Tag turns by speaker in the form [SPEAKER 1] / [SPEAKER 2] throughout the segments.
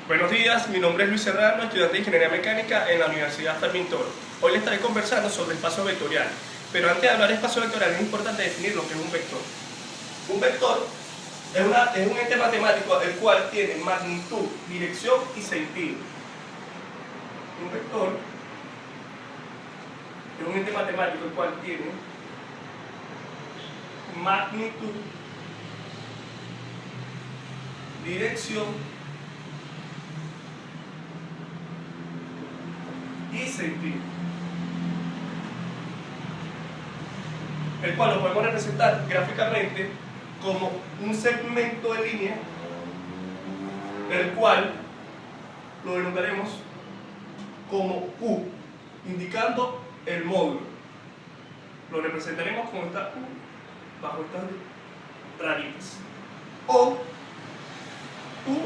[SPEAKER 1] Buenos días, mi nombre es Luis Serrano, estudiante de Ingeniería Mecánica en la Universidad Fermín Toro. Hoy les estaré conversando sobre el espacio vectorial, pero antes de hablar de espacio vectorial es importante definir lo que es un vector. Un vector es un ente matemático el cual tiene magnitud, dirección y sentido. Un vector es un ente matemático el cual tiene magnitud, dirección y sentido, el cual lo podemos representar gráficamente como un segmento de línea, el cual lo denotaremos como U, indicando el módulo. Lo representaremos con esta U bajo estas rayitas, o U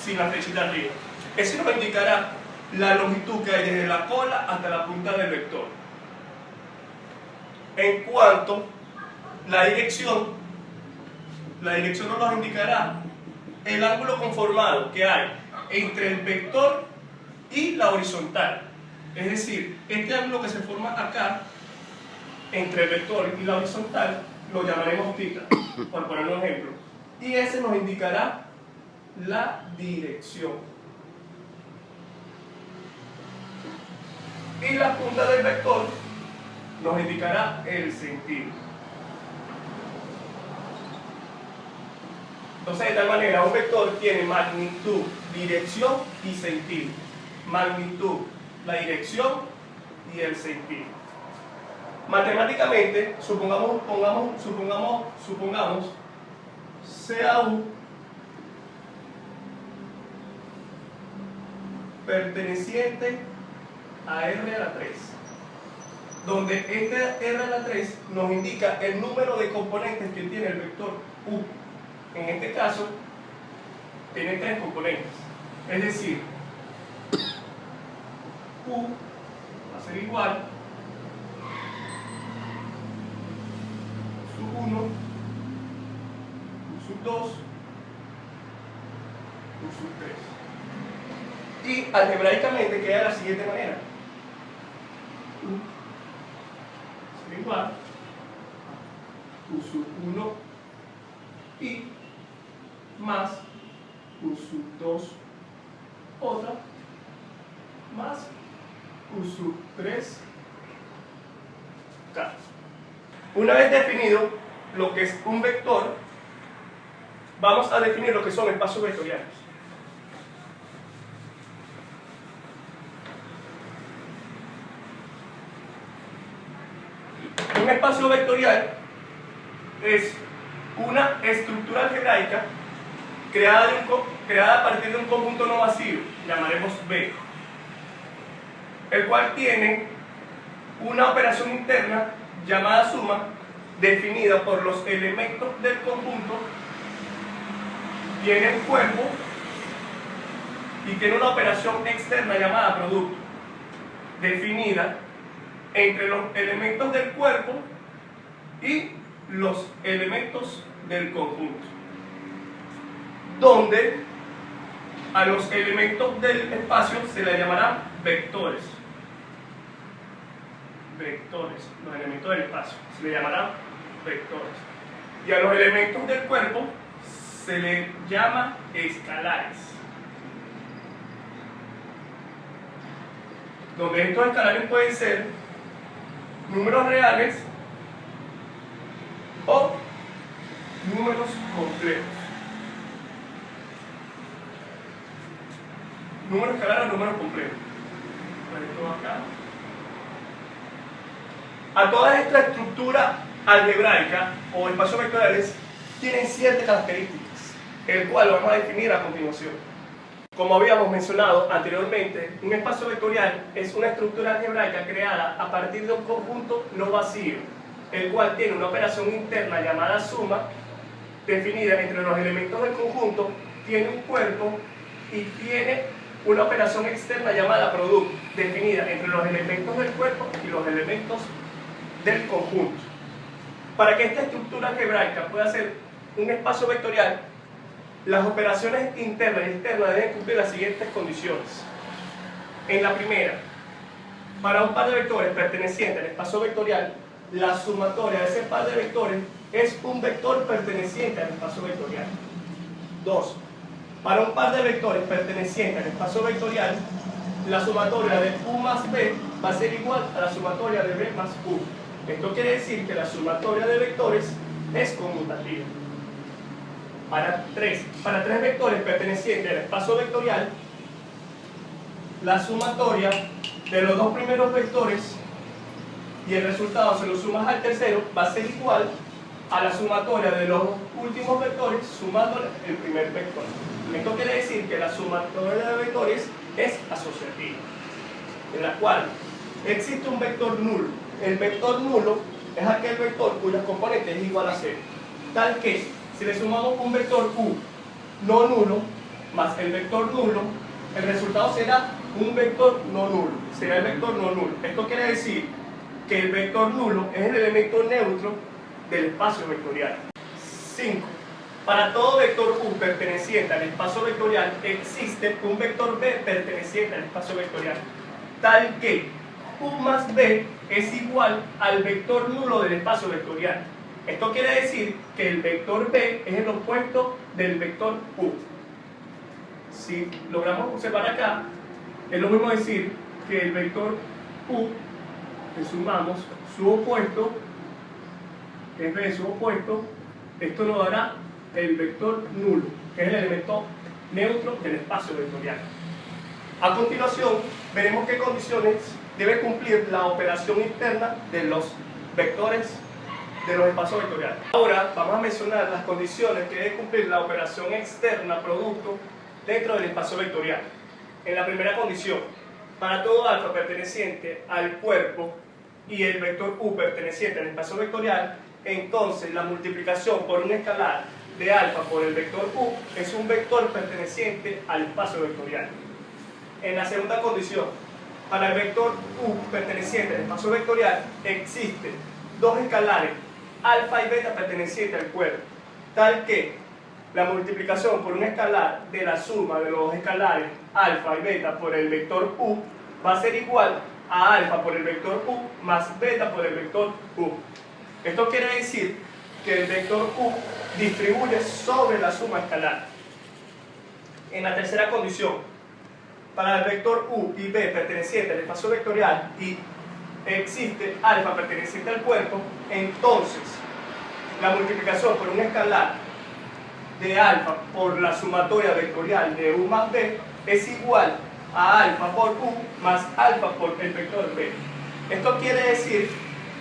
[SPEAKER 1] sin la flechita arriba. Ese nos indicará la longitud que hay desde la cola hasta la punta del vector. En cuanto a la dirección nos indicará el ángulo conformado que hay entre el vector y la horizontal. Es decir, este ángulo que se forma acá entre el vector y la horizontal lo llamaremos θ, por poner un ejemplo. Y ese nos indicará la dirección. Y la punta del vector nos indicará el sentido. Entonces, de tal manera, un vector tiene magnitud, dirección y sentido. Magnitud, la dirección y el sentido. Matemáticamente, supongamos CAU perteneciente a R a la 3, donde este R a la 3 nos indica el número de componentes que tiene el vector U. En este caso, tiene 3 componentes, es decir, U va a ser igual sub 1, U sub 2, U sub 3. Y algebraicamente queda de la siguiente manera: U será igual a U sub 1 y más U sub 2 otra más U sub 3 K. Una vez definido lo que es un vector, vamos a definir lo que son espacios vectoriales. Un espacio vectorial es una estructura algebraica creada a partir de un conjunto no vacío, llamaremos V, el cual tiene una operación interna llamada suma, definida por los elementos del conjunto, tiene un cuerpo y tiene una operación externa llamada producto, definida entre los elementos del cuerpo y los elementos del conjunto, donde a los elementos del espacio se les llamará vectores. Los elementos del espacio se les llamarán vectores. Y a los elementos del cuerpo se les llama escalares. Donde estos escalares pueden ser números reales o números complejos. Números escalares o números complejos. Acá. A toda esta estructura algebraica o espacios vectoriales tienen ciertas características, el cual vamos a definir a continuación. Como habíamos mencionado anteriormente, un espacio vectorial es una estructura algebraica creada a partir de un conjunto no vacío, el cual tiene una operación interna llamada suma, definida entre los elementos del conjunto, tiene un cuerpo y tiene una operación externa llamada producto, definida entre los elementos del cuerpo y los elementos del conjunto. Para que esta estructura algebraica pueda ser un espacio vectorial, Las operaciones internas y externas deben cumplir las siguientes condiciones. En la primera, para un par de vectores pertenecientes al espacio vectorial, la sumatoria de ese par de vectores es un vector perteneciente al espacio vectorial. 2. Para un par de vectores pertenecientes al espacio vectorial, la sumatoria de U más B va a ser igual a la sumatoria de B más U. Esto quiere decir que la sumatoria de vectores es conmutativa. Para tres vectores pertenecientes al espacio vectorial, la sumatoria de los dos primeros vectores y el resultado se lo sumas al tercero va a ser igual a la sumatoria de los últimos vectores sumándole el primer vector. Esto quiere decir que la sumatoria de vectores es asociativa, en la cual existe un vector nulo. El vector nulo es aquel vector cuyos componentes es igual a 0, tal que si le sumamos un vector U no nulo más el vector nulo, el resultado será un vector no nulo, será el vector no nulo. Esto quiere decir que el vector nulo es el elemento neutro del espacio vectorial. 5. Para todo vector U perteneciente al espacio vectorial existe un vector B perteneciente al espacio vectorial, tal que U más B es igual al vector nulo del espacio vectorial. Esto quiere decir que el vector B es el opuesto del vector U. Si logramos observar acá, es lo mismo decir que el vector U, le sumamos su opuesto, es B su opuesto, esto nos dará el vector nulo, que es el elemento neutro del espacio vectorial. A continuación, veremos qué condiciones debe cumplir la operación interna de los vectores de los espacios vectoriales. Ahora vamos a mencionar las condiciones que debe cumplir la operación externa producto dentro del espacio vectorial. En la primera condición, para todo alfa perteneciente al cuerpo y el vector U perteneciente al espacio vectorial, entonces la multiplicación por un escalar de alfa por el vector U es un vector perteneciente al espacio vectorial. En la segunda condición, para el vector U perteneciente al espacio vectorial, existen dos escalares, alfa y beta pertenecientes al cuerpo, tal que la multiplicación por un escalar de la suma de los escalares alfa y beta por el vector U va a ser igual a alfa por el vector U más beta por el vector U. Esto quiere decir que el vector U distribuye sobre la suma escalar. En la tercera condición, para el vector U y B perteneciente al espacio vectorial y existe alfa perteneciente al cuerpo, entonces la multiplicación por un escalar de alfa por la sumatoria vectorial de U más B es igual a alfa por U más alfa por el vector B. Esto quiere decir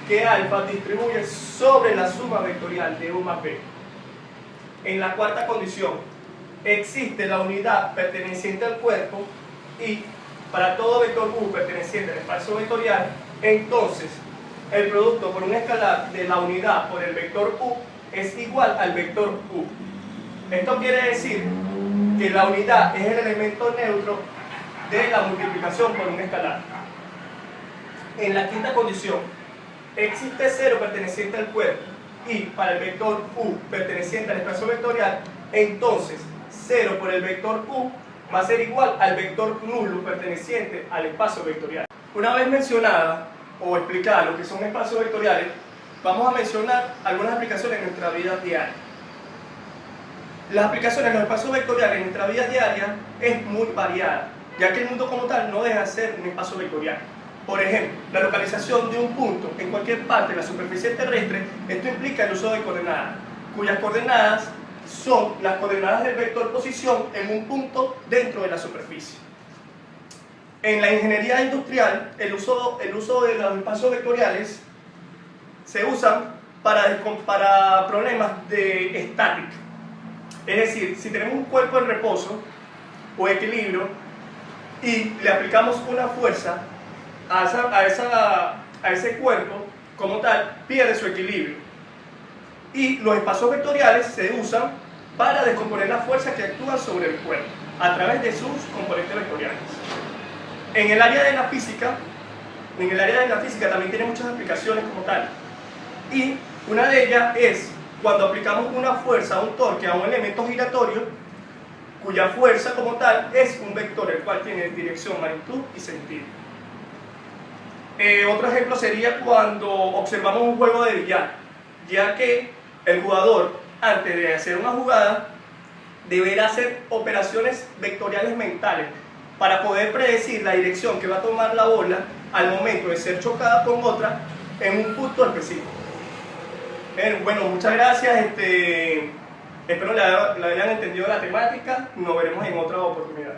[SPEAKER 1] que alfa distribuye sobre la suma vectorial de U más B. En la cuarta condición, existe la unidad perteneciente al cuerpo y para todo vector U perteneciente al espacio vectorial, entonces el producto por un escalar de la unidad por el vector U es igual al vector U. Esto quiere decir que la unidad es el elemento neutro de la multiplicación por un escalar. En la quinta condición, existe 0 perteneciente al cuerpo y para el vector U perteneciente al espacio vectorial, entonces 0 por el vector U va a ser igual al vector nulo perteneciente al espacio vectorial. Una vez mencionada o explicada lo que son espacios vectoriales, vamos a mencionar algunas aplicaciones en nuestra vida diaria. Las aplicaciones de los espacios vectoriales en nuestra vida diaria es muy variada, ya que el mundo como tal no deja de ser un espacio vectorial. Por ejemplo, la localización de un punto en cualquier parte de la superficie terrestre, esto implica el uso de coordenadas, cuyas coordenadas son las coordenadas del vector posición en un punto dentro de la superficie. En la ingeniería industrial, el uso de los espacios vectoriales se usan para problemas de estática. Es decir, si tenemos un cuerpo en reposo o equilibrio y le aplicamos una fuerza a ese cuerpo, como tal, pierde su equilibrio. Y los espacios vectoriales se usan para descomponer las fuerzas que actúan sobre el cuerpo a través de sus componentes vectoriales. En el área de la física también tiene muchas aplicaciones como tal. Y una de ellas es cuando aplicamos una fuerza, un torque a un elemento giratorio cuya fuerza como tal es un vector, el cual tiene dirección, magnitud y sentido. Otro ejemplo sería cuando observamos un juego de billar, ya que el jugador, antes de hacer una jugada, deberá hacer operaciones vectoriales mentales para poder predecir la dirección que va a tomar la bola al momento de ser chocada con otra en un punto específico. Bueno, muchas gracias. Espero le hayan entendido la temática. Nos veremos en otra oportunidad.